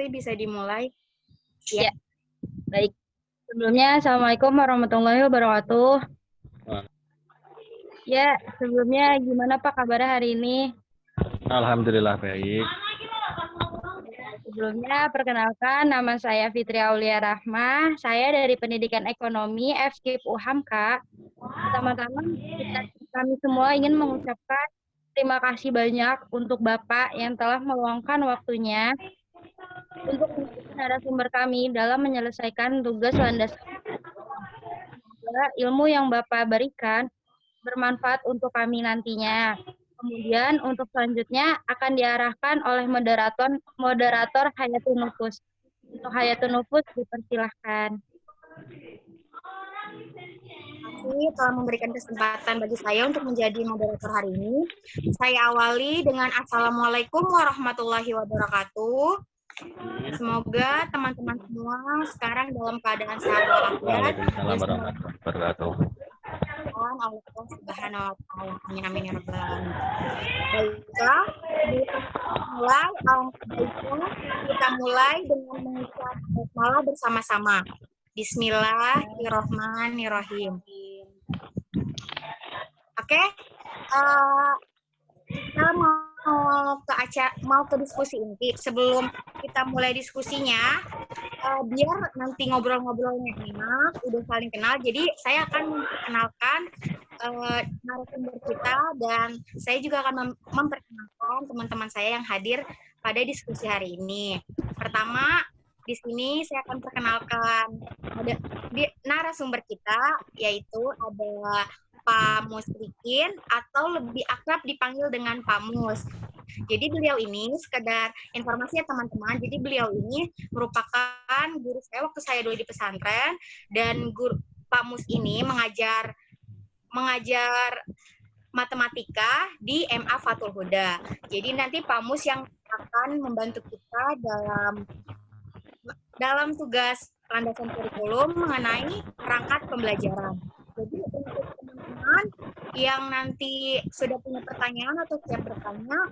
Fitri bisa dimulai. Ya. Ya, baik. Sebelumnya, Assalamualaikum warahmatullahi wabarakatuh. Ya, sebelumnya gimana Pak kabarnya hari ini? Alhamdulillah baik. Sebelumnya, perkenalkan nama saya Fitri Aulia Rahmah. Saya dari Pendidikan Ekonomi FKIP UHAM, Kak. Pertama-tama, kami semua ingin mengucapkan terima kasih banyak untuk Bapak yang telah meluangkan waktunya untuk menjadi narasumber kami dalam menyelesaikan tugas landasan. Ilmu yang Bapak berikan bermanfaat untuk kami nantinya. Kemudian untuk selanjutnya akan diarahkan oleh moderator Hayatun Nufus. Untuk Hayatun Nufus dipersilahkan. Terima kasih telah memberikan kesempatan bagi saya untuk menjadi moderator hari ini. Saya awali dengan Assalamualaikum warahmatullahi wabarakatuh. Semoga teman-teman semua sekarang dalam keadaan sehat walafiat. Waalaikumsalam warahmatullahi wabarakatuh. Allah Subhanahu wa taala. Amin amin ya rabbal alamin. Baiklah, kita mulai dengan mengucap basmalah bersama-sama. Bismillahirrahmanirrahim. Oke, kita mau ke diskusi inti. Sebelum kita mulai diskusinya, biar nanti ngobrol-ngobrolnya enak, udah saling kenal. Jadi saya akan memperkenalkan narasumber kita dan saya juga akan memperkenalkan teman-teman saya yang hadir pada diskusi hari ini. Pertama, di sini saya akan perkenalkan narasumber kita, yaitu ada Pak Musrikin atau lebih akrab dipanggil dengan Pak Mus. Jadi beliau ini sekedar informasi ya teman-teman. Jadi beliau ini merupakan guru saya waktu saya dulu di pesantren dan guru Pak Mus ini mengajar matematika di MA Fathul Huda. Jadi nanti Pak Mus yang akan membantu kita dalam tugas landasan kurikulum mengenai perangkat pembelajaran. Jadi untuk teman-teman yang nanti sudah punya pertanyaan atau siap bertanya,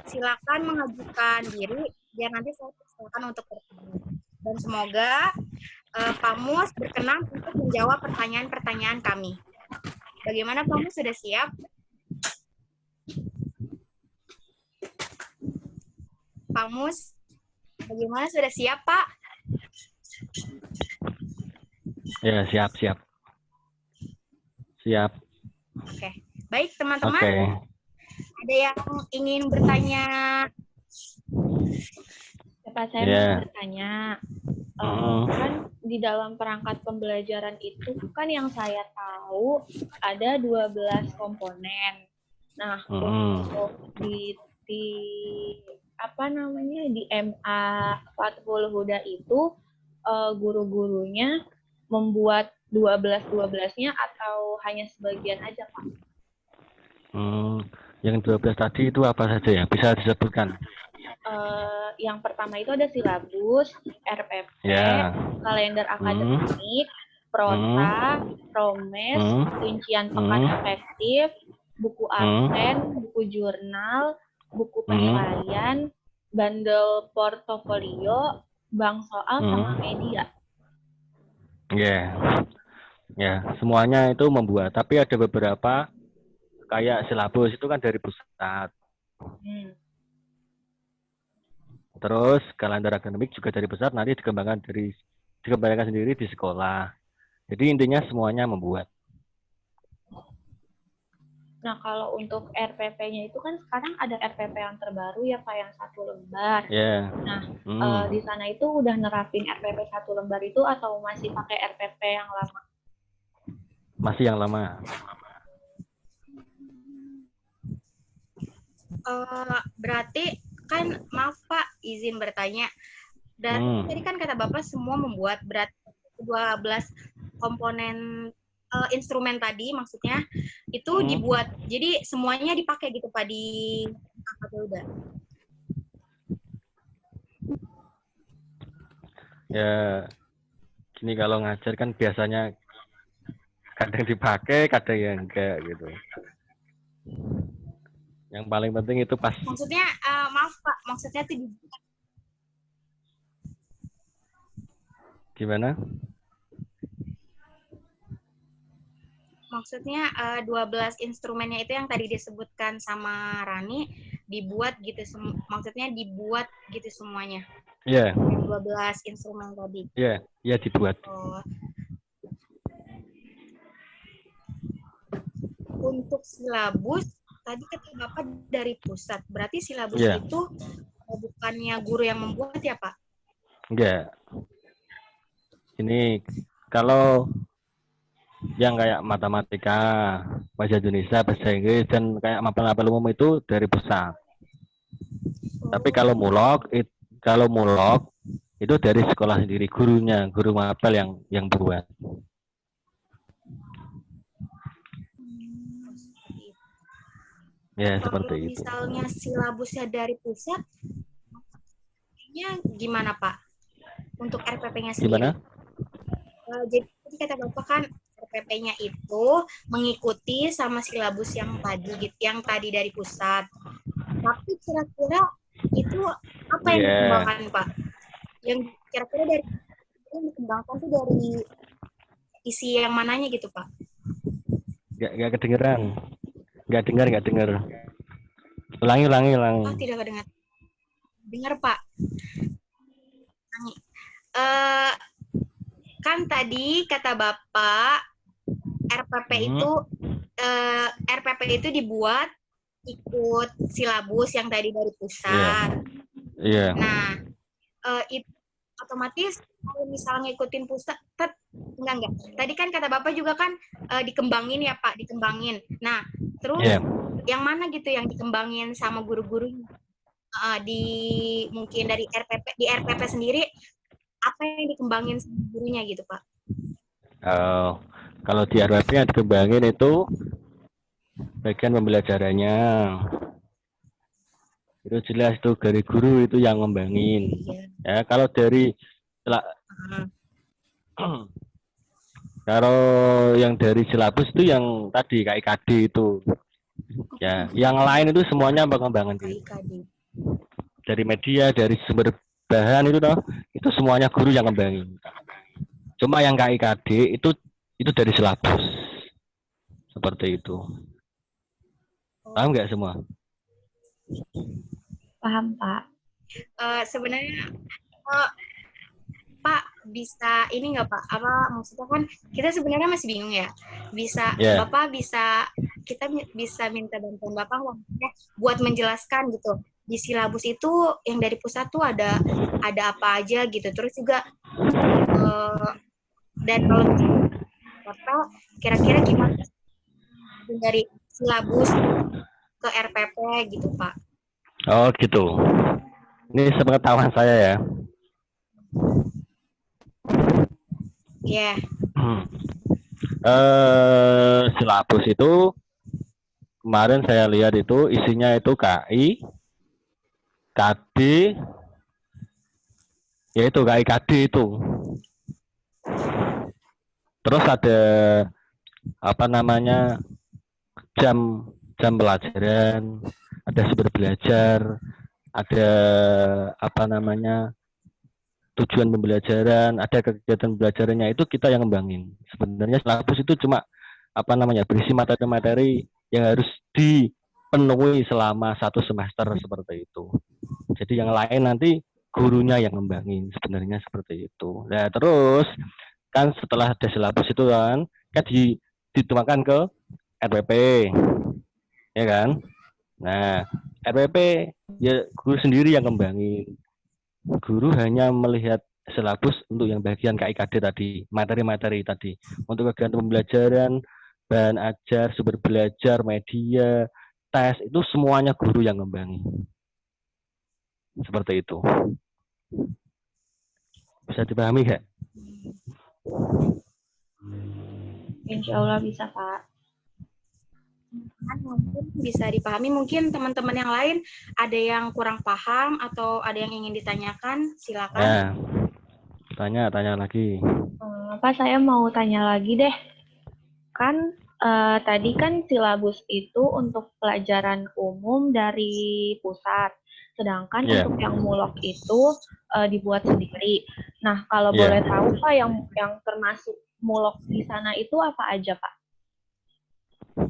silakan mengajukan diri biar nanti saya persilakan untuk bertanya. Dan semoga Pak Mus berkenan untuk menjawab pertanyaan-pertanyaan kami. Bagaimana Pak Mus, sudah siap? Pak Mus, bagaimana, sudah siap Pak? Ya, siap. Oke, baik teman-teman. Oke. Ada yang ingin bertanya? Dapat saya mau bertanya. Kan di dalam perangkat pembelajaran itu kan yang saya tahu ada 12 komponen. Nah, untuk di MA Fathul Huda itu guru-gurunya membuat 12-12-nya atau hanya sebagian aja, Pak? Yang 12 tadi itu apa saja ya? Bisa disebutkan? Yang pertama itu ada silabus, RPP, kalender akademik, prota, promes, rincian pekan efektif, buku absen, buku jurnal, buku penilaian, bundle portofolio, bank soal, sama media. Ya, semuanya itu membuat. Tapi ada beberapa kayak silabus itu kan dari pusat. Terus kalender akademik juga dari pusat, nanti dikembangkan sendiri di sekolah. Jadi intinya semuanya membuat. Nah, kalau untuk RPP-nya itu kan sekarang ada RPP yang terbaru ya Pak, yang 1 lembar. Nah, di sana itu udah nerapin RPP 1 lembar itu atau masih pakai RPP yang lama? Masih yang lama. Berarti kan, maaf Pak, izin bertanya. Dan tadi kan kata Bapak semua membuat, berarti 12 komponen instrumen tadi maksudnya itu dibuat, jadi semuanya dipakai gitu Pak di udah. Ya, gini kalau ngajar kan biasanya kadang dipakai, kadang yang enggak gitu. Yang paling penting itu pas. Maksudnya maaf Pak, maksudnya itu Gimana? Maksudnya 12 instrumennya itu yang tadi disebutkan sama Rani dibuat gitu, maksudnya dibuat gitu semuanya. Iya, Yang 12 instrumen tadi. iya, iya dibuat. Oh. Untuk silabus, tadi kata Bapak dari pusat. Berarti silabus Iya. itu bukannya guru yang membuat ya, Pak? Enggak. Ini kalau yang kayak matematika, bahasa Indonesia, bahasa Inggris, dan kayak mapel-mapel umum itu dari pusat. Tapi kalau mulok itu dari sekolah sendiri, gurunya, guru mapel yang buat. Ya, seperti Kalau itu. misalnya silabusnya dari pusat, gimana Pak? Untuk RPP-nya sendiri? Gimana? Jadi kata Bapak kan RPP-nya itu mengikuti sama silabus yang tadi, gitu, yang tadi dari pusat. Tapi kira-kira itu apa yang dikembangkan Pak? Yang kira-kira dari yang dikembangkan itu dari isi yang mananya gitu Pak? Nggak kedengeran. Nggak dengar. Ulangi. Oh, tidak kedengar. Dengar, Pak. Kan tadi kata Bapak, RPP itu dibuat ikut silabus yang tadi dari pusat. Iya. Nah, itu otomatis kalau misalnya ngikutin pusat, enggak. Tadi kan kata Bapak juga kan dikembangin ya Pak, dikembangin. Nah, terus yang mana gitu yang dikembangin sama guru-gurunya? Mungkin dari RPP sendiri apa yang dikembangin sama gurunya gitu Pak? Kalau di RPP yang dikembangin itu bagian pembelajarannya. Itu jelas tuh dari guru itu yang ngembangin. Ya, kalau dari kalau yang dari silabus itu yang tadi KIKD itu. Ya, yang lain itu semuanya pengembangan diri. Dari media, dari sumber bahan itu semuanya guru yang ngembangin. Cuma yang KIKD itu dari silabus. Seperti itu. Paham nggak semua? Paham, Pak. Sebenarnya Pak bisa ini nggak Pak? Apa maksudnya kan kita sebenarnya masih bingung ya. Bapak kita bisa minta bantuan Bapak buat menjelaskan gitu. Di silabus itu yang dari pusat tuh ada apa aja gitu. Terus juga dan kalau Bapak kira-kira gimana dari silabus ke RPP gitu Pak? Oh gitu. Ini sepengetahuan saya ya. Iya. Silabus itu kemarin saya lihat itu isinya itu KI, KD, yaitu KIKD itu. Terus ada apa namanya jam pelajaran, ada sumber belajar, ada apa namanya tujuan pembelajaran, ada kegiatan pembelajarannya itu kita yang ngembangin. Sebenarnya silabus itu cuma apa namanya berisi materi-materi yang harus dipenuhi selama 1 semester seperti itu. Jadi yang lain nanti gurunya yang ngembangin sebenarnya seperti itu. Nah terus kan setelah ada silabus itu kan dituangkan ke RPP, ya kan? Nah RPP ya guru sendiri yang ngembangin. Guru hanya melihat silabus untuk yang bagian KIKD tadi, materi-materi tadi. Untuk kegiatan pembelajaran, bahan ajar, sumber belajar, media, tes, itu semuanya guru yang ngembangin. Seperti itu. Bisa dipahami nggak? Insya Allah bisa, Pak. Mungkin bisa dipahami. Mungkin teman-teman yang lain ada yang kurang paham atau ada yang ingin ditanyakan, silakan. Ya, tanya lagi. Pak, saya mau tanya lagi deh. Kan tadi kan silabus itu untuk pelajaran umum dari pusat. Sedangkan Iya. untuk yang mulok itu dibuat sendiri. Nah, kalau Iya. boleh tahu Pak, yang termasuk mulok di sana itu apa aja Pak?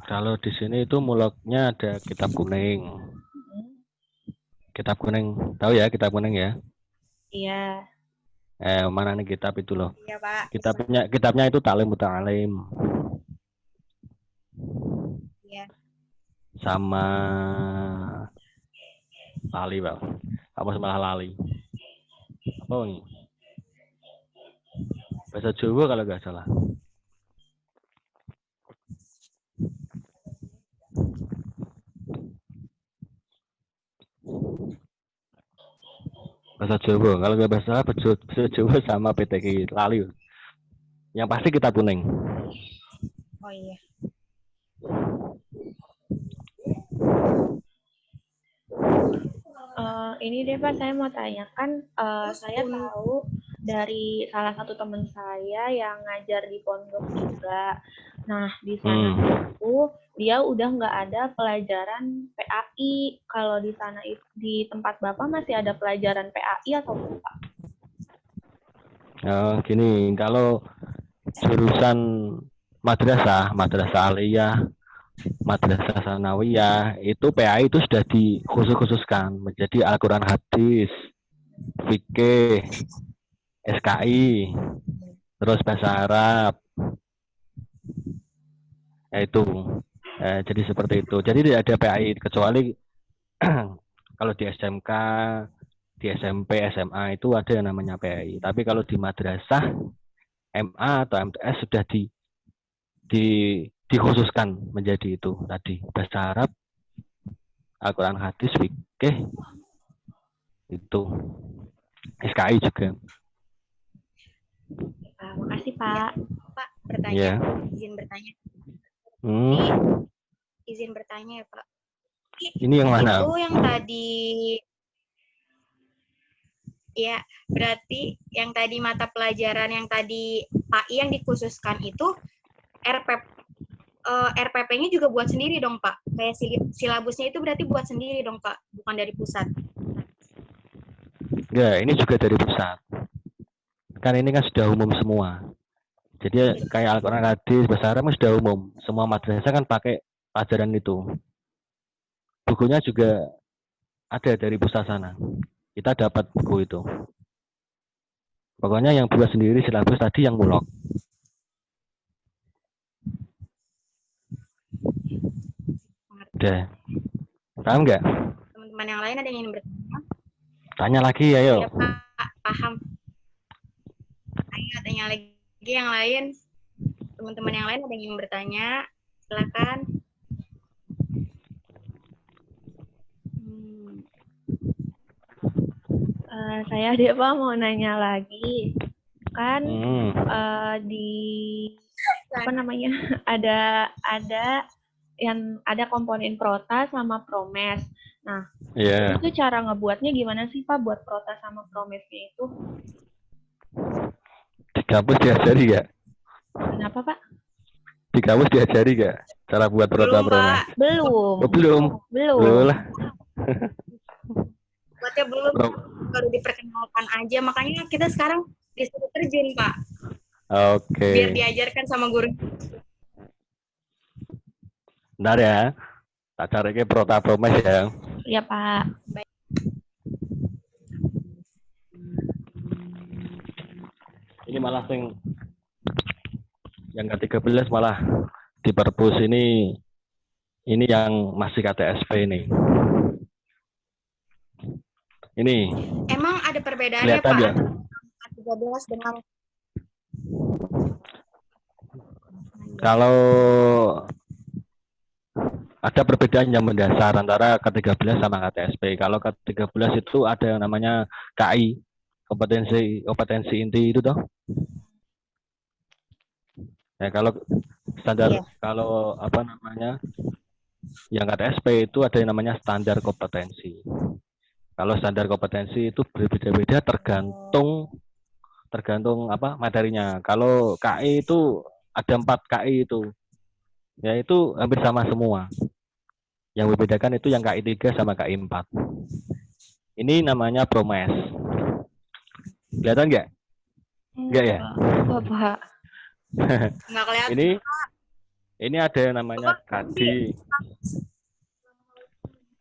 Kalau di sini itu muloknya ada kitab kuning. Kitab kuning, tahu ya kitab kuning ya? Iya. Mana nih kitab itu loh? Iya, Pak. Kitabnya itu Ta'lim Muta'alim. Iya. Sama lali, Pak. Apa malah lali? Apa ini? Bahasa Jawa kalau nggak salah. Bahasa Jawa, kalau nggak bahasa Jawa sama PTK lali. Yang pasti kitab kuning. Oh iya. Ini deh Pak, saya mau tanyakan, saya tahu dari salah satu teman saya yang ngajar di pondok juga. Nah, di sana itu dia udah nggak ada pelajaran PAI. Kalau di sana di tempat Bapak masih ada pelajaran PAI atau belum Pak? Gini, kalau jurusan madrasah aliyah, madrasah sanawiyah, itu PAI itu sudah dikhususkan menjadi Al-Quran hadis, fikih, SKI, terus bahasa Arab. Itu. Jadi seperti itu. Jadi tidak ada PAI kecuali kalau di SMK, di SMP, SMA itu ada yang namanya PAI. Tapi kalau di madrasah, MA atau MTS sudah dikhususkan menjadi itu tadi, bahasa Arab, Al-Quran hadis, fikih, itu SKI juga. Makasih Pak. Pak, bertanya. Ya. Izin bertanya. Izin bertanya ya Pak. Ini yang mana? Itu yang tadi. Ya, berarti yang tadi mata pelajaran yang tadi PAI yang dikhususkan itu RPP-nya juga buat sendiri dong Pak. Kayak silabusnya itu berarti buat sendiri dong Pak, bukan dari pusat. Ya, ini juga dari pusat. Kan ini kan sudah umum semua. Jadi kayak Al-Quran hadis, bahasa Arab sudah umum. Semua madrasah kan pakai pelajaran itu. Bukunya juga ada dari pusat sana. Kita dapat buku itu. Pokoknya yang buat sendiri silabus tadi yang mulok. Udah. Paham nggak? Teman-teman yang lain ada yang ingin bertanya? Tanya lagi ya, yuk. Ya, Pak, paham. Ayo, tanya lagi yang lain. Teman-teman yang lain ada yang ingin bertanya? Silakan. Saya dia Pak mau nanya lagi. Kan di apa namanya? Ada komponen prota sama promes. Nah, itu cara ngebuatnya gimana sih Pak buat prota sama promesnya itu? Di kampus diajari nggak? Kenapa Pak? Di kampus diajari nggak cara buat prota promes? Belum. Oh, belum. Lah. Buatnya belum, baru diperkenalkan aja. Makanya kita sekarang disuruh terjun Pak. Oke. Biar diajarkan sama guru. Bentar ya. Tak cari ke prota promes ya. Iya Pak. Baik. Ini malah yang ke-13 malah di perpus ini yang masih KTSP ini. Ini. Emang ada perbedaannya Pak Ya? antara 13 dengan kalau ada perbedaan yang mendasar antara ke-13 sama KTSP. Kalau ke-13 itu ada yang namanya KI, kompetensi inti itu toh. Ya, kalau standar kalau apa namanya yang KTSP itu ada yang namanya standar kompetensi. Kalau standar kompetensi itu berbeda-beda tergantung apa materinya. Kalau KI itu ada 4 KI itu. Ya itu hampir sama semua. Yang membedakan itu yang KI 3 sama KI 4. Ini namanya promes. Kelihatan nggak? Nggak ya? Enggak, Pak. Nggak kelihatan. Ini ada yang namanya KD.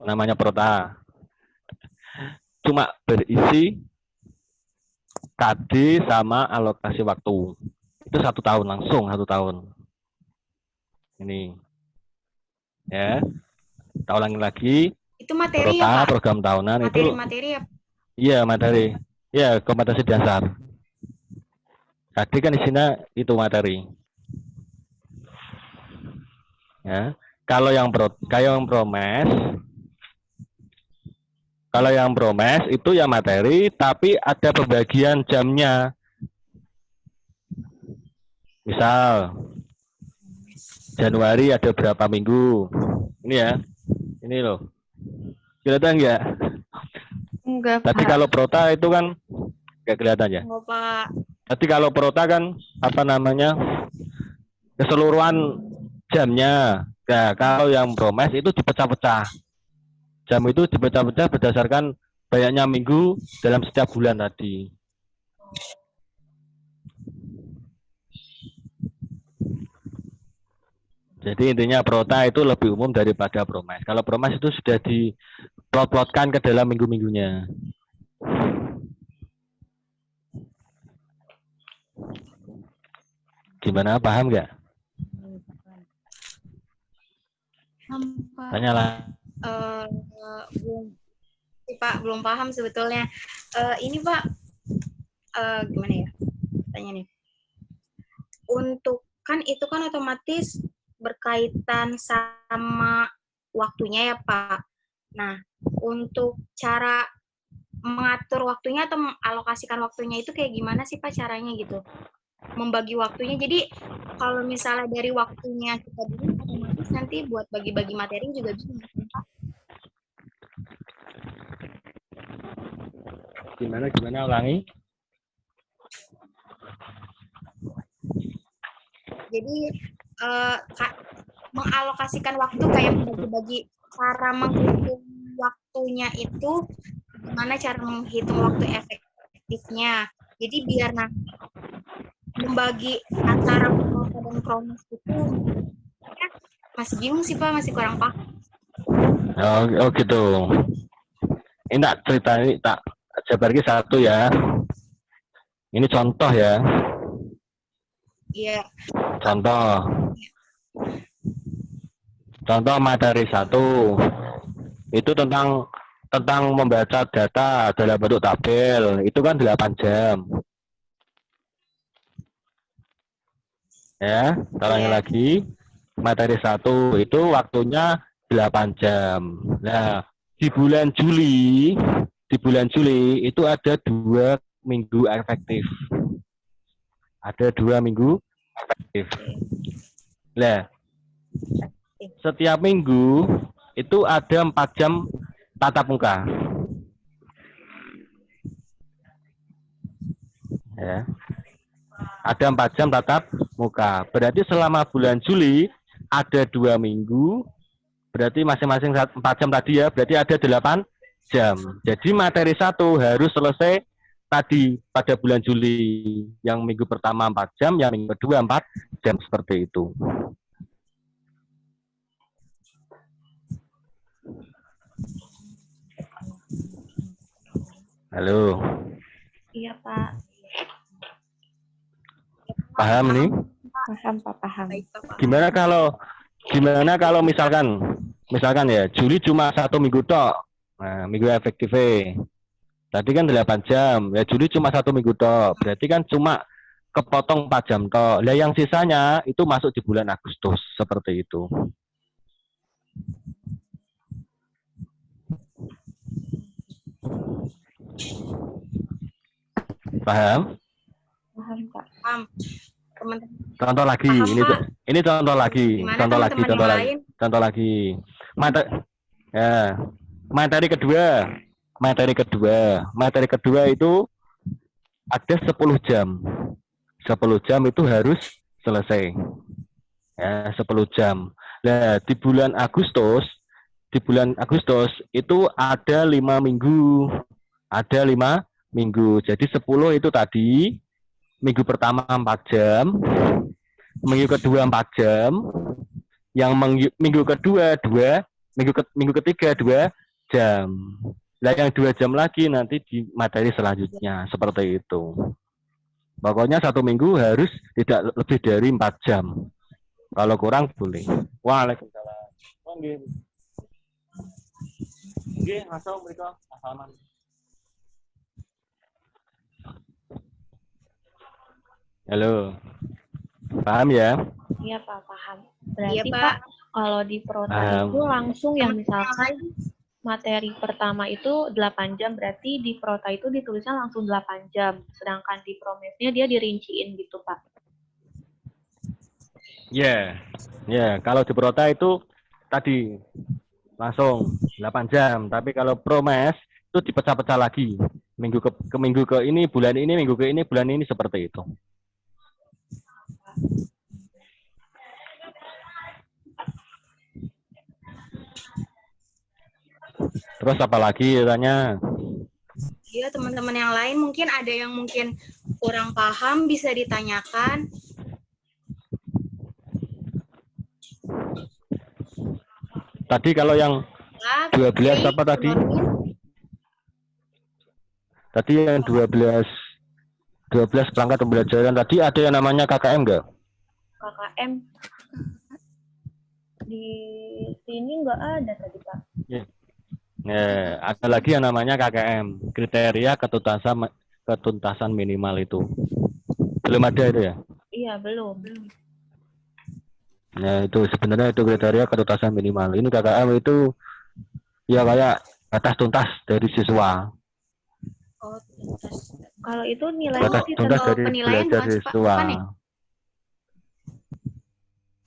Namanya prota. Cuma berisi KD sama alokasi waktu. Itu 1 tahun, langsung 1 tahun. Ini. Ya. Kita ulangi lagi. Itu materi Prota, ya, Pak? program tahunan itu. Materi ya. Iya, materi. Ya, kompetensi dasar. KD kan isinya itu materi. Ya. Kalau yang promes itu ya materi, tapi ada pembagian jamnya. Misal Januari ada berapa minggu? Ini ya, ini loh. Kelihatan nggak? Enggak, Tadi Pak. kalau prota itu kan nggak kelihatan ya. Oh, Pak. Tadi kalau prota kan apa namanya keseluruhan jamnya. Nah, kalau yang promes itu dipecah-pecah. Jam itu dipecah-pecah berdasarkan banyaknya minggu dalam setiap bulan tadi. Jadi intinya prota itu lebih umum daripada promes. Kalau promes itu sudah diplot-plotkan ke dalam minggu-minggunya. Gimana, paham nggak? Tanyalah. Belum paham sebetulnya. Ini Pak, gimana ya? Tanya nih. Untuk kan itu kan otomatis berkaitan sama waktunya ya Pak. Nah, untuk cara mengatur waktunya atau mengalokasikan waktunya itu kayak gimana sih Pak caranya gitu? Membagi waktunya. Jadi kalau misalnya dari waktunya kita dulu, otomatis nanti buat bagi-bagi materi juga bisa. Gimana ulangi? Jadi mengalokasikan waktu kayak membagi-bagi cara menghitung waktunya itu gimana cara menghitung waktu efektifnya. Jadi biar nanti membagi antara prota dan promes itu ya, masih bingung sih Pak, masih kurang paham. Oh gitu. Ini tak cerita ini tak jabar lagi satu ya. Ini contoh ya. Iya. Contoh materi 1 itu tentang membaca data dalam bentuk tabel. Itu kan 8 jam. Ya, ulangi lagi. Materi 1 itu waktunya 8 jam. Nah, di bulan Juli itu ada 2 minggu efektif. Ada 2 minggu efektif. Nah, setiap minggu itu ada 4 jam tatap muka. Ya. Ada 4 jam tatap muka. Berarti selama bulan Juli ada 2 minggu. Berarti masing-masing 4 jam tadi ya. Berarti ada 8 jam. Jadi materi 1 harus selesai tadi pada bulan Juli. Yang minggu pertama 4 jam, yang minggu kedua 4 jam seperti itu. Halo. Iya, Pak. Paham nih? Paham, Pak, paham. Gimana kalau misalkan ya Juli cuma 1 minggu tok. Nah, minggu efektifnya. Tadi kan 8 jam. Ya Juli cuma 1 minggu tok. Berarti kan cuma kepotong 4 jam tok. Lah yang sisanya itu masuk di bulan Agustus seperti itu. Paham? Paham, Pak. Paham. Contoh lagi, paham, ini contoh lagi, gimana contoh lagi. Materi kedua itu ada 10 jam. 10 jam itu harus selesai. Ya, 10 jam. Nah, di bulan Agustus itu ada 5 minggu. ada 5 minggu. Jadi 10 itu tadi, minggu pertama 4 jam, minggu kedua 4 jam, yang minggu kedua 2, minggu ketiga 2 jam. Nah, yang 2 jam lagi nanti di materi selanjutnya, seperti itu. Pokoknya 1 minggu harus tidak lebih dari 4 jam. Kalau kurang boleh. Waalaikumsalam. Nggih. Nggih, masuk mriko. Assalamualaikum. Halo. Paham ya? Iya Pak, paham. Iya, Berarti Pak. Pak, kalau di Prota itu langsung yang misalkan materi pertama itu 8 jam, berarti di Prota itu ditulisnya langsung 8 jam. Sedangkan di Promesnya dia dirinciin gitu Pak. Ya, kalau di Prota itu tadi langsung 8 jam, tapi kalau Promes itu dipecah-pecah lagi. Minggu ke minggu ke ini, bulan ini, minggu ke ini, bulan ini, seperti itu. Terus apa lagi tanya? Iya, teman-teman yang lain mungkin ada yang mungkin kurang paham bisa ditanyakan. Tadi kalau yang 12 apa tadi? Tadi yang 12 perangkat pembelajaran tadi ada yang namanya KKM enggak? KKM di sini nggak ada tadi Pak. Ada lagi yang namanya KKM, kriteria ketuntasan minimal itu. Belum ada itu ya? Iya, belum. Nah, itu sebenarnya itu kriteria ketuntasan minimal. Ini KKM itu ya kayak batas tuntas dari siswa. Oh, tuntas. Kalau itu nilainya Batas tuntas dari penilaian belajar bukan, Pak? siswa. Bukan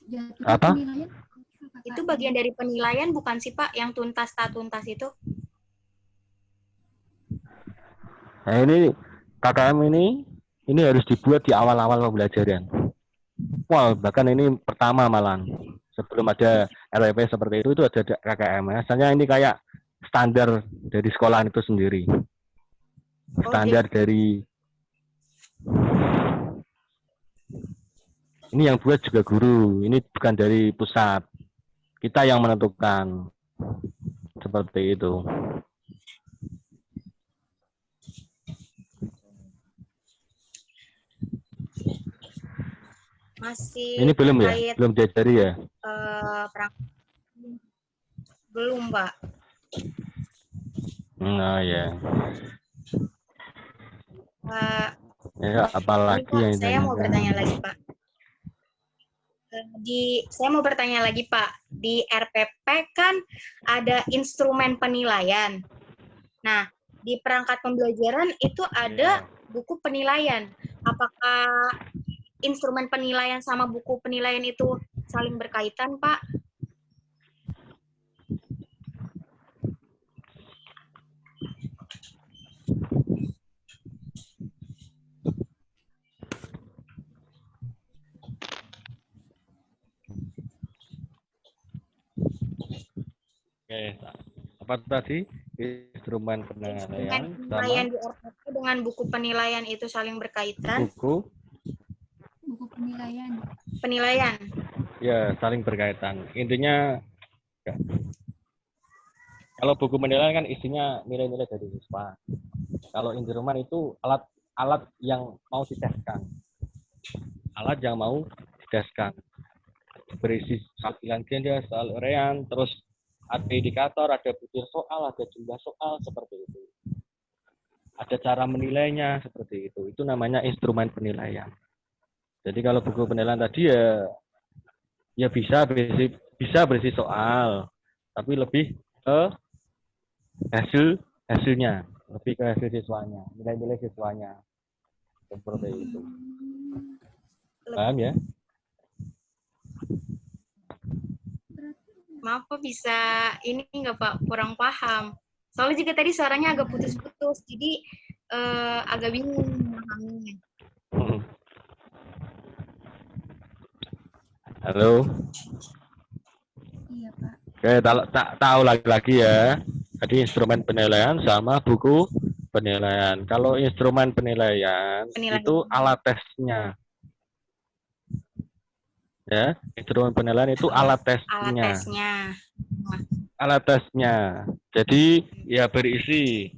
ya? Apa? Itu bagian dari penilaian bukan sih Pak, yang tuntas tak tuntas itu? Nah, ini KKM ini harus dibuat di awal-awal pembelajaran. Wah, bahkan ini pertama malah. Sebelum ada RWP seperti itu ada KKM. Asalnya ini kayak standar dari sekolahan itu sendiri. Standar dari ini yang buat juga guru. Ini bukan dari pusat. Kita yang menentukan. Seperti itu. Masih ini belum ya? terkait, Belum diajari ya? Belum, Pak. Nah, ya. Ya, apalagi Pak, yang saya mau bertanya lagi, Pak. Saya mau bertanya lagi, Pak. Di RPP kan ada instrumen penilaian. Nah, di perangkat pembelajaran itu ada buku penilaian. Apakah instrumen penilaian sama buku penilaian itu saling berkaitan, Pak? Oke, apa tadi? Instrumen penilaian penilaian di RPP dengan buku penilaian itu saling berkaitan? Buku penilaian. Ya, saling berkaitan. Intinya ya. Kalau buku penilaian kan isinya nilai-nilai dari siswa. Kalau instrumen itu alat yang mau diteskan. Alat yang mau diteskan. Berisi soal bilang ganda, soal urean, terus ada indikator, ada butir soal, ada jumlah soal, seperti itu. Ada cara menilainya, seperti itu. Itu namanya instrumen penilaian. Jadi kalau buku penilaian tadi ya bisa berisi soal, tapi lebih ke hasilnya, lebih ke hasil siswanya, nilai-nilai siswanya, seperti itu. Paham ya? Maaf Pak, bisa ini nggak Pak, kurang paham. Soalnya juga tadi suaranya agak putus-putus, jadi agak bingung memahaminya. Halo. Iya Pak. Oke, tak tahu lagi ya. Jadi instrumen penilaian sama buku penilaian. Kalau instrumen penilaian itu alat tesnya. Ya, instrumen penilaian itu alat Alat tesnya. tesnya. Alat tesnya. Jadi ya berisi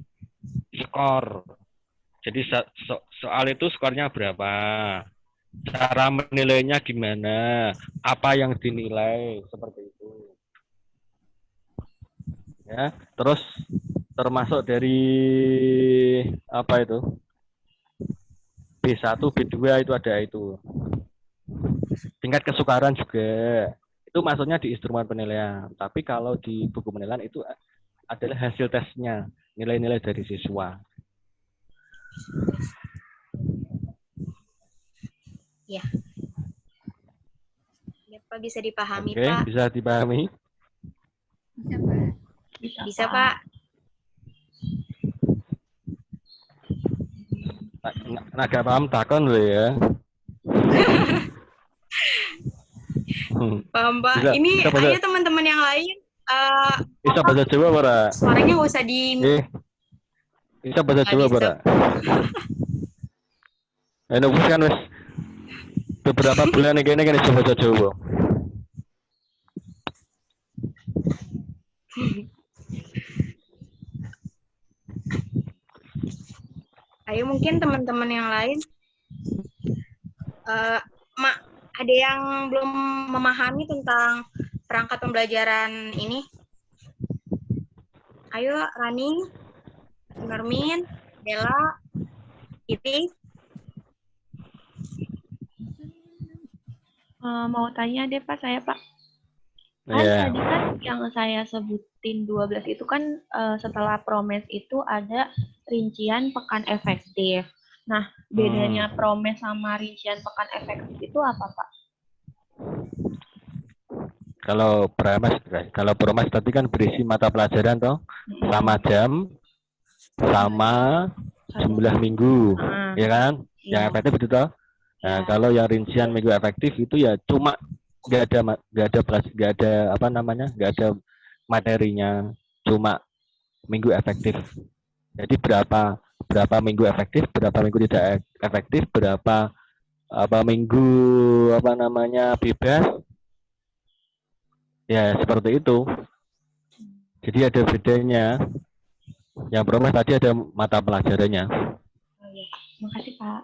skor. Jadi soal itu skornya berapa? Cara menilainya gimana? Apa yang dinilai seperti itu. Ya, terus termasuk dari apa itu? B1, B2 itu ada itu. Tingkat kesukaran juga. Itu maksudnya di instrumen penilaian. Tapi kalau di buku penilaian itu adalah hasil tesnya, nilai-nilai dari siswa. Ya. Ya, Pak, bisa dipahami, Oke, Pak. bisa dipahami? Bisa, Pak. Naga paham takon loh ya. Paham, Pak. Bisa, Ini bisa bahasa, ayo teman-teman yang lain. bisa bahasa Jawa, Pak? Suaranya nggak usah di... Bisa bahasa Nggak Jawa, bisa. Pak? Nubus kan wis beberapa bulan ini kan bisa bahasa Jawa. Ayo mungkin teman-teman yang lain. Ada yang belum memahami tentang perangkat pembelajaran ini? Ayo, Rani, Normin, Bella, Iti. Mau tanya deh Pak, saya Pak. Kan tadi kan yang saya sebutin 12 itu kan setelah promes itu ada rincian pekan efektif. Nah, bedanya promes sama rincian pekan efektif itu apa, Pak? Kalau promes tadi kan berisi mata pelajaran toh, sama jam, sama jumlah minggu, ya kan? Yang efektif itu toh. Nah, kalau yang rincian minggu efektif itu ya cuma nggak ada materinya, cuma minggu efektif. Jadi berapa minggu efektif, berapa minggu tidak efektif, berapa minggu bebas. Ya, seperti itu. Jadi ada bedanya. Yang promes tadi ada mata pelajarannya. Oh, ya. Makasih, Pak.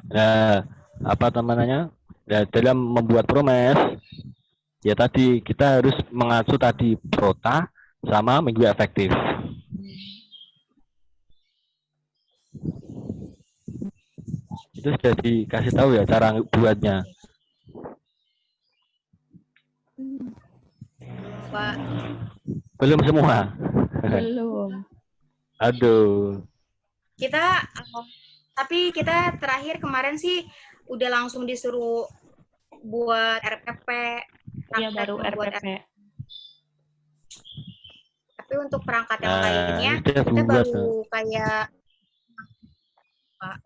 Nah, nah, dalam membuat promes, ya tadi kita harus mengacu tadi prota sama minggu efektif. Itu sudah dikasih tahu ya cara buatnya. Pak. Belum semua. Belum. Aduh. Tapi kita terakhir kemarin sih udah langsung disuruh buat RPP. Iya, baru RPP. Tapi untuk perangkat yang lainnya, kita baru kayak Pak.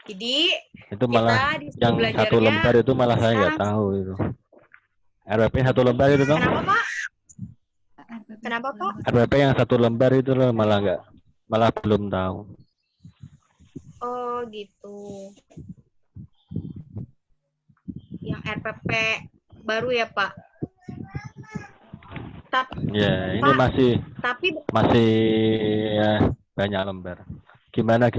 Jadi itu malah yang satu lembar itu malah saya nggak tahu itu. RPP satu lembar itu toh? Kenapa, Pak? Kenapa, Pak? RPP yang satu lembar itu loh malah belum tahu. Oh, gitu. Yang RPP baru ya, Pak? Ya, ini Pak, masih ya, banyak lembar. Gimana?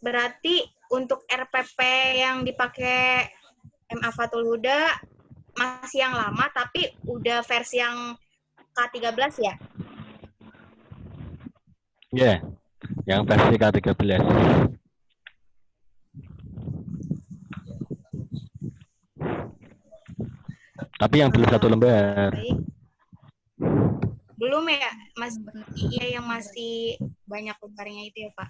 Berarti untuk RPP yang dipakai MA Fathul Huda masih yang lama, tapi udah versi yang K13 ya? Ya, yang versi K13. Tapi yang belum satu lembar. Baik. Belum ya, Mas? Iya, yang masih banyak lembarnya itu ya, Pak?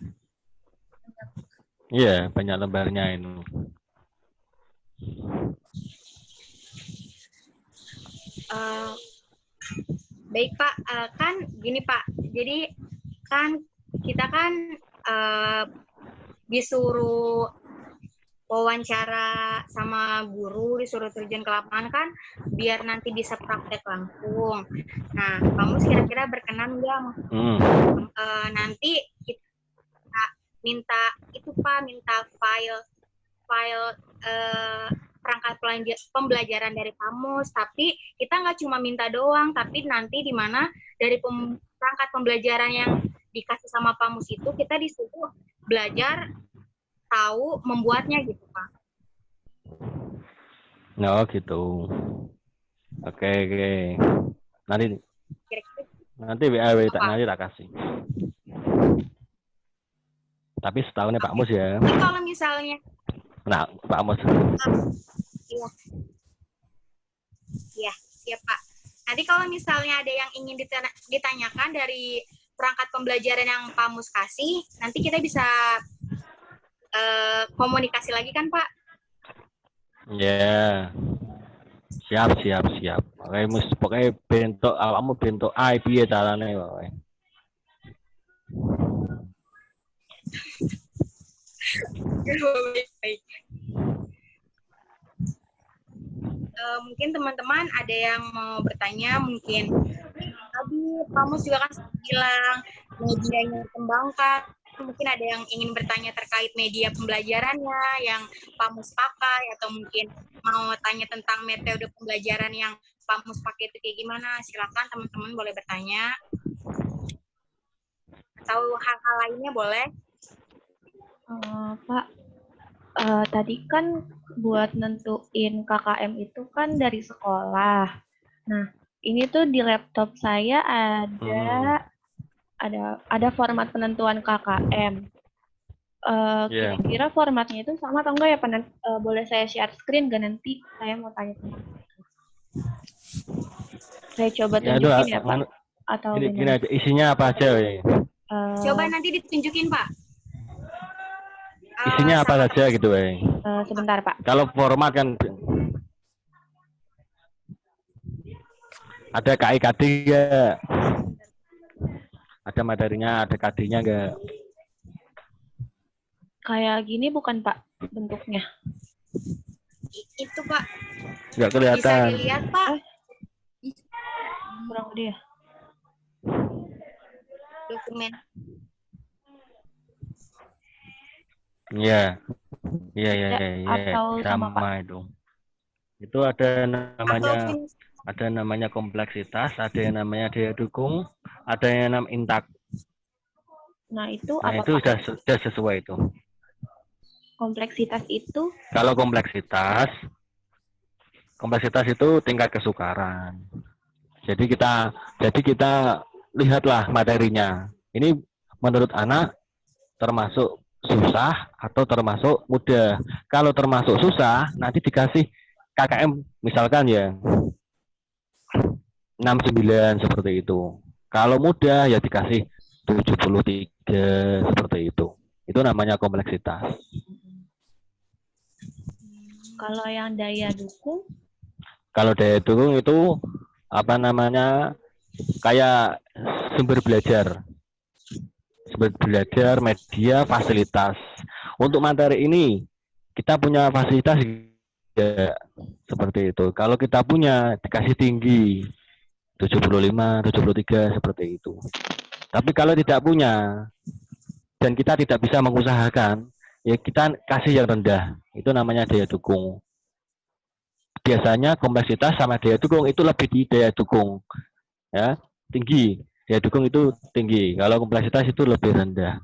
Iya, banyak lembarnya ini. Baik, Pak. Kan gini, Pak. Jadi kan kita kan disuruh wawancara sama guru, disuruh terjun ke lapangan kan, biar nanti bisa praktek langsung. Nah, kamu kira-kira berkenan nggak? Nanti kita minta itu Pak, minta file perangkat pembelajaran dari kamus, tapi kita nggak cuma minta doang, tapi nanti di mana dari perangkat pembelajaran yang dikasih sama kamus itu kita disuruh belajar tahu membuatnya gitu Pak. Oh gitu. Oke. Nanti Kira-kira nanti tak kasih. Tapi setahunnya Pak Mus ya. Jadi kalau misalnya Nah, Pak Mus. Iya, Pak. Nanti kalau misalnya ada yang ingin ditanyakan dari perangkat pembelajaran yang Pak Mus kasih, nanti kita bisa komunikasi lagi kan Pak? Ya. Siap. Oke, Mus, pokoknya bentuk awakmu bentuk A piye carane pokoke. Baik. Mungkin teman-teman ada yang mau bertanya, mungkin tadi Pak Mus juga kan bilang medianya dikembangkan, mungkin ada yang ingin bertanya terkait media pembelajarannya yang Pak Mus pakai, atau mungkin mau tanya tentang metode pembelajaran yang Pak Mus pakai itu kayak gimana, silakan teman-teman boleh bertanya, atau hal-hal lainnya boleh. Pak, tadi kan buat nentuin KKM itu kan dari sekolah. Nah, ini tuh di laptop saya ada format penentuan KKM. Kira-kira formatnya itu sama atau enggak ya Pak? Boleh saya share screen gak nanti? Saya mau tanya tentang itu. Saya coba tunjukin ya Pak. Atau gini aja, isinya apa aja ya? Coba nanti ditunjukin Pak. Isinya apa saja gitu ya? Sebentar Pak. Kalau format kan ada KIKD nggak? Ada materinya, ada KD-nya nggak? Kayak gini bukan Pak bentuknya? Itu Pak. Nggak kelihatan. Bisa dilihat Pak. Kurang dia. Dokumen. Iya. Atau sama Pak? Itu. Itu ada namanya kompleksitas, ada yang namanya daya dukung, ada yang namanya intak. Nah, itu apa itu Pak? Sudah sesuai itu. Kompleksitas itu? Kalau kompleksitas itu tingkat kesukaran. Jadi kita lihatlah materinya. Ini menurut anak termasuk susah atau termasuk mudah. Kalau termasuk susah, nanti dikasih KKM misalkan ya 69 seperti itu. Kalau mudah ya dikasih 73 seperti itu. Itu namanya kompleksitas. Kalau yang daya dukung? Kalau daya dukung itu apa namanya? Kayak sumber belajar, media, fasilitas. Untuk materi ini kita punya fasilitas ya, seperti itu. Kalau kita punya dikasih tinggi 75, 73 seperti itu. Tapi kalau tidak punya dan kita tidak bisa mengusahakan, ya kita kasih yang rendah. Itu namanya daya dukung. Biasanya kompleksitas sama daya dukung itu lebih di daya dukung. Ya, tinggi. Daya dukung itu tinggi. Kalau kompleksitas itu lebih rendah.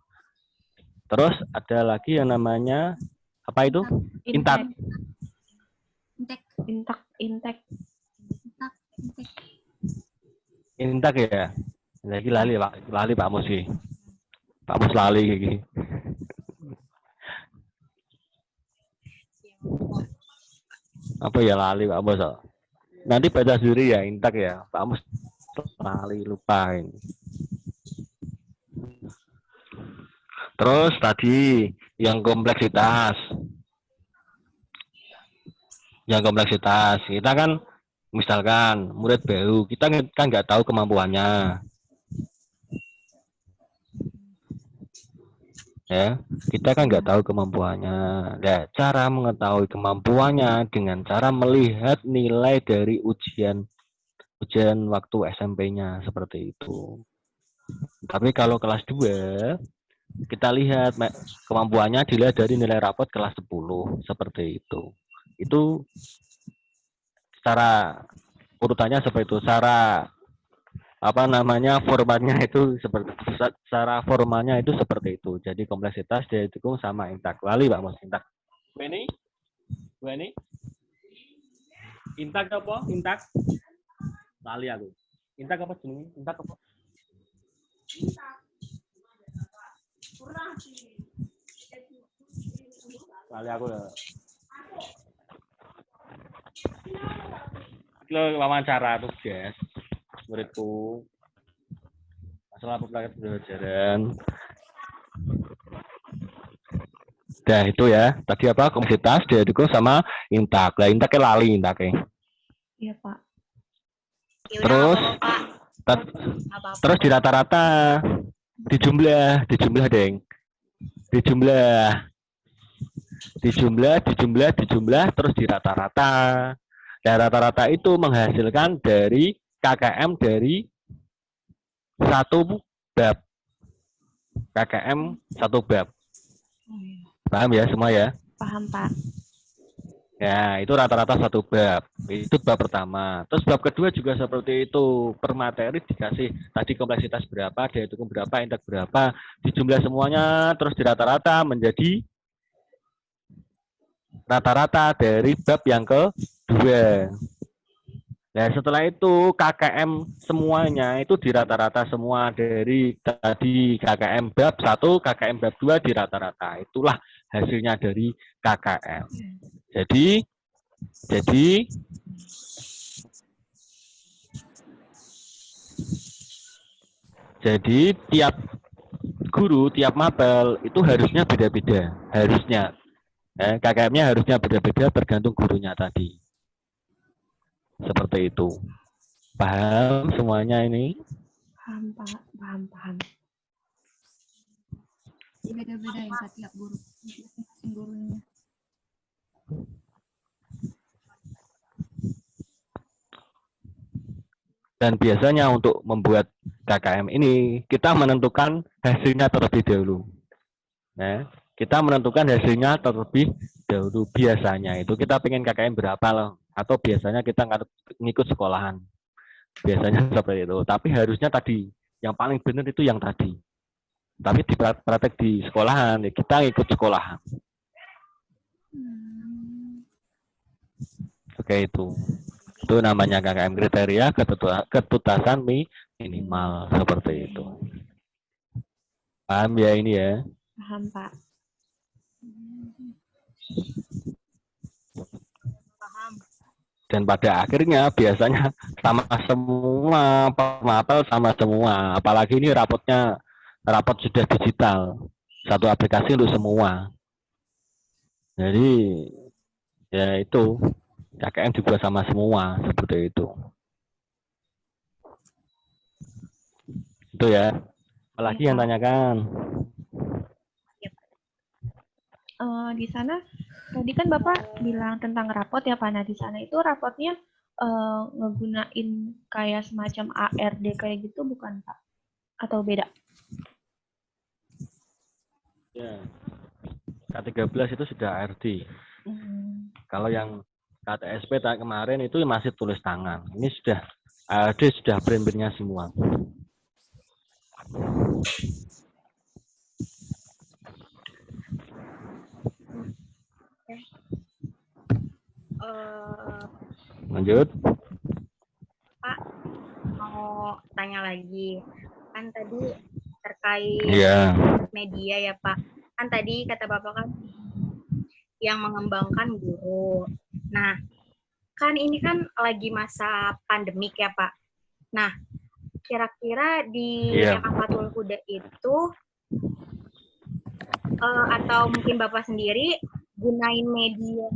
Terus ada lagi yang namanya apa itu? Intak. Intak ya. Lagi lali Pak Mus sih. Pak Mus lali gini. Apa ya lali Pak Mus? Nanti baca sendiri ya intak ya. Pak Mus lali lupa ini. Terus tadi yang kompleksitas. Kita kan misalkan murid baru, kita kan nggak tahu kemampuannya. Ya, kita kan nggak tahu kemampuannya. Nah, cara mengetahui kemampuannya dengan cara melihat nilai dari ujian waktu SMP-nya seperti itu. Tapi kalau kelas 2 kita lihat kemampuannya dilihat dari nilai rapot kelas 10 seperti itu. Itu secara urutannya seperti itu. Secara formatnya itu seperti itu. Jadi kompleksitas dia didukung sama intak. Lali Pak Mas intak. Bu ini intak apa? Intak. Lali aku. Intak apa jenenge? Intak apa? Lali aku ya. Lo wawancara tugas muridku masalah pembelajaran. Nah itu ya tadi apa kompleksitas dia didukung sama intak. Lah intaknya lali intaknya. Iya Pak. Terus terus di rata-rata dijumlah deng. Dijumlah terus di rata-rata. Dan rata-rata itu menghasilkan dari KKM dari satu bab. KKM satu bab. Paham ya semua ya? Paham Pak. Ya, itu rata-rata satu bab. Itu bab pertama. Terus bab kedua juga seperti itu. Per materi dikasih tadi kompleksitas berapa, daya dukung berapa, intak berapa, dijumlah semuanya, terus di rata-rata menjadi rata-rata dari bab yang kedua. Nah, setelah itu KKM semuanya itu di rata-rata semua dari tadi KKM bab 1, KKM bab 2 di rata-rata. Itulah hasilnya dari KKM. Jadi tiap guru, tiap mapel itu harusnya beda-beda. Harusnya. KKM-nya harusnya beda-beda tergantung gurunya tadi. Seperti itu. Paham semuanya ini? Paham Pak, paham. Beda-beda yang setiap gurunya. Dan biasanya untuk membuat KKM ini kita menentukan hasilnya terlebih dahulu. Nah, kita menentukan hasilnya terlebih dahulu. Biasanya itu kita pengen KKM berapa loh, atau biasanya kita ngikut sekolahan. Biasanya seperti itu. Tapi harusnya tadi yang paling benar itu yang tadi. Tapi di praktek di sekolahan ya kita ngikut sekolahan. Oke itu. Itu namanya KKM kriteria ketuntasan minimal seperti itu. Paham ya ini ya? Paham Pak. Paham. Dan pada akhirnya biasanya sama semua, pemapel sama semua. Apalagi ini rapot sudah digital. Satu aplikasi untuk semua. Jadi ya itu KKM juga sama semua seperti itu. Itu ya. Apalagi yang tanyakan? Di sana tadi kan Bapak bilang tentang rapot ya Pak. Nah di sana itu rapotnya ngegunain kayak semacam ARD kayak gitu bukan Pak? Atau beda? Ya. K13 itu sudah ARD. Kalau yang KTSP kemarin itu masih tulis tangan. Ini sudah ARD sudah print-nya semua. Lanjut. Pak, mau tanya lagi. Kan tadi terkait media ya Pak. Kan tadi kata Bapak kan yang mengembangkan guru. Nah, kan ini kan lagi masa pandemik ya Pak. Nah, kira-kira di Fathul Huda itu atau mungkin Bapak sendiri gunain media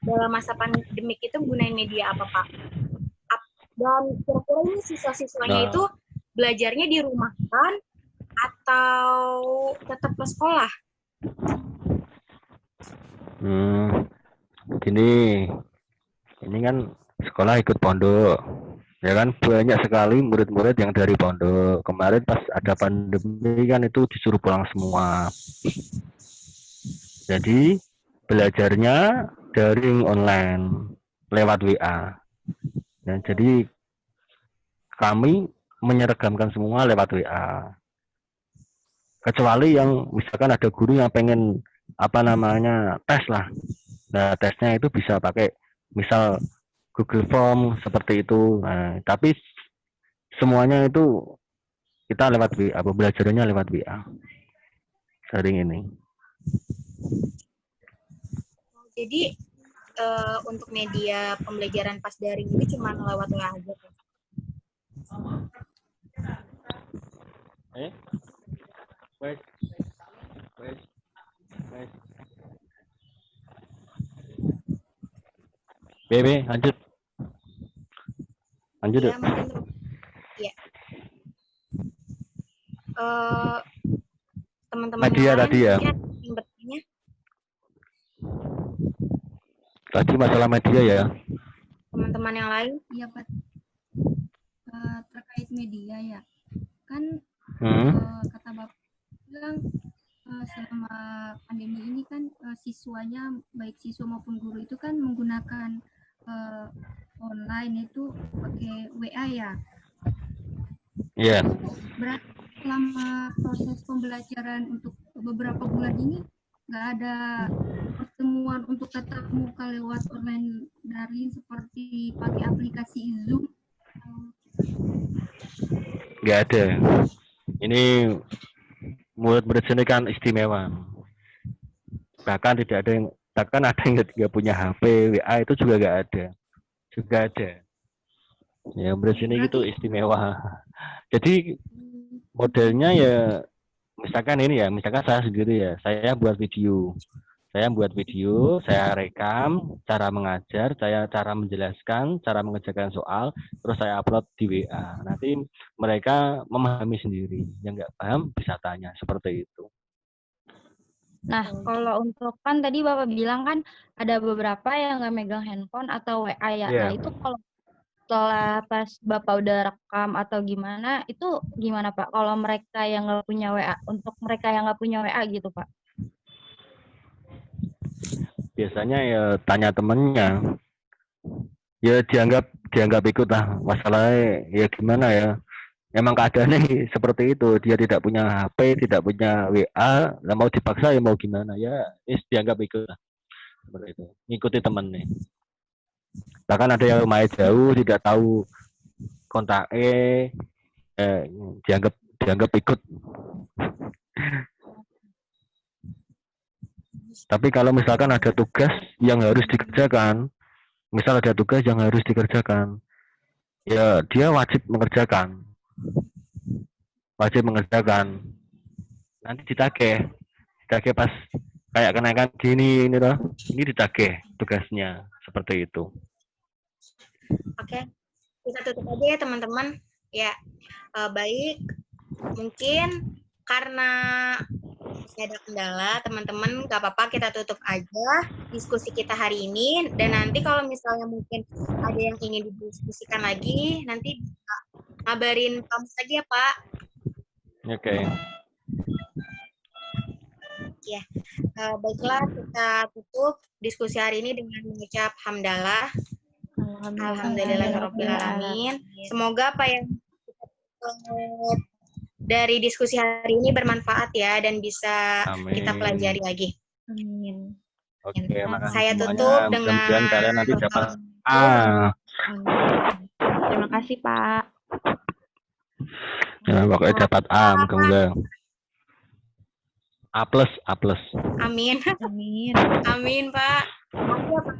dalam masa pandemik itu gunain media apa Pak? Dan kira-kira ini siswa-siswanya itu belajarnya dirumahkan atau tetap ke sekolah? Gini, ini kan sekolah ikut pondok, ya kan banyak sekali murid-murid yang dari pondok. Kemarin pas ada pandemi kan itu disuruh pulang semua. Jadi belajarnya daring online lewat WA. Dan jadi kami menyeragamkan semua lewat WA. Kecuali yang misalkan ada guru yang pengen tes lah. Nah, tesnya itu bisa pakai misal Google Form seperti itu. Nah, tapi semuanya itu kita lewat WA, belajarnya lewat WA. Sering ini. Jadi untuk media pembelajaran pas daring ini cuma lewat WA aja. Wes. Bebe, lanjut. Lanjut. Ya, mungkin ya. Teman-teman Media tadi ya. Yang bertanya. Tadi masalah media ya. Teman-teman yang lain? Iya, Pak. Terkait media ya. Kan kata Bapak bilang selama pandemi ini kan siswanya baik siswa maupun guru itu kan menggunakan online itu pakai WA ya. Iya. Berarti selama proses pembelajaran untuk beberapa bulan ini nggak ada pertemuan untuk tatap muka lewat online daring seperti pakai aplikasi Zoom. Nggak ada. Ini murid-murid sini kan istimewa. Bahkan tidak ada yang, bahkan ada yang nggak punya HP, WA itu juga nggak ada. Juga ada. Ya, murid sini gitu istimewa. Jadi modelnya ya, misalkan ini ya, misalkan saya sendiri ya, saya buat video, saya rekam, cara mengajar, saya cara menjelaskan, cara mengerjakan soal, terus saya upload di WA. Nanti mereka memahami sendiri, yang nggak paham bisa tanya, seperti itu. Nah, kalau untuk kan tadi Bapak bilang kan ada beberapa yang nggak megang handphone atau WA ya. Yeah. Nah, itu kalau setelah pas Bapak udah rekam atau gimana, itu gimana Pak? Kalau mereka yang nggak punya WA, untuk mereka yang nggak punya WA gitu Pak? Biasanya ya tanya temennya, ya dianggap ikut lah, masalahnya ya gimana ya, emang keadaannya seperti itu, dia tidak punya HP, tidak punya WA, lah mau dipaksa ya mau gimana ya, dianggap ikut lah, seperti itu, ngikuti temennya. Bahkan ada yang main jauh tidak tahu kontaknya, dianggap ikut. Tapi kalau misalkan ada tugas yang harus dikerjakan, ya dia wajib mengerjakan. Nanti ditagih pas kayak kenaikan gini ini loh, ini ditagih tugasnya, seperti itu. Oke, kita tutup aja ya teman-teman. Ya, baik. Mungkin karena ada kendala, teman-teman nggak apa-apa, kita tutup aja diskusi kita hari ini. Dan nanti kalau misalnya mungkin ada yang ingin didiskusikan lagi, nanti bisa ngabarin Pak lagi ya Pak. Oke. Ya, baiklah kita tutup diskusi hari ini dengan mengucap hamdalah. Alhamdulillahirobbilalamin. Semoga apa yang dari diskusi hari ini bermanfaat ya dan bisa kita pelajari lagi. Amin. Oke, makasih saya semuanya. tutup dengan Mudah-mudahan kalian nanti dapat Terima kasih Pak. Ya, pokoknya dapat A, mudah-mudahan. A+. Amin. Amin. Amin, Pak. Makasih ya, Pak.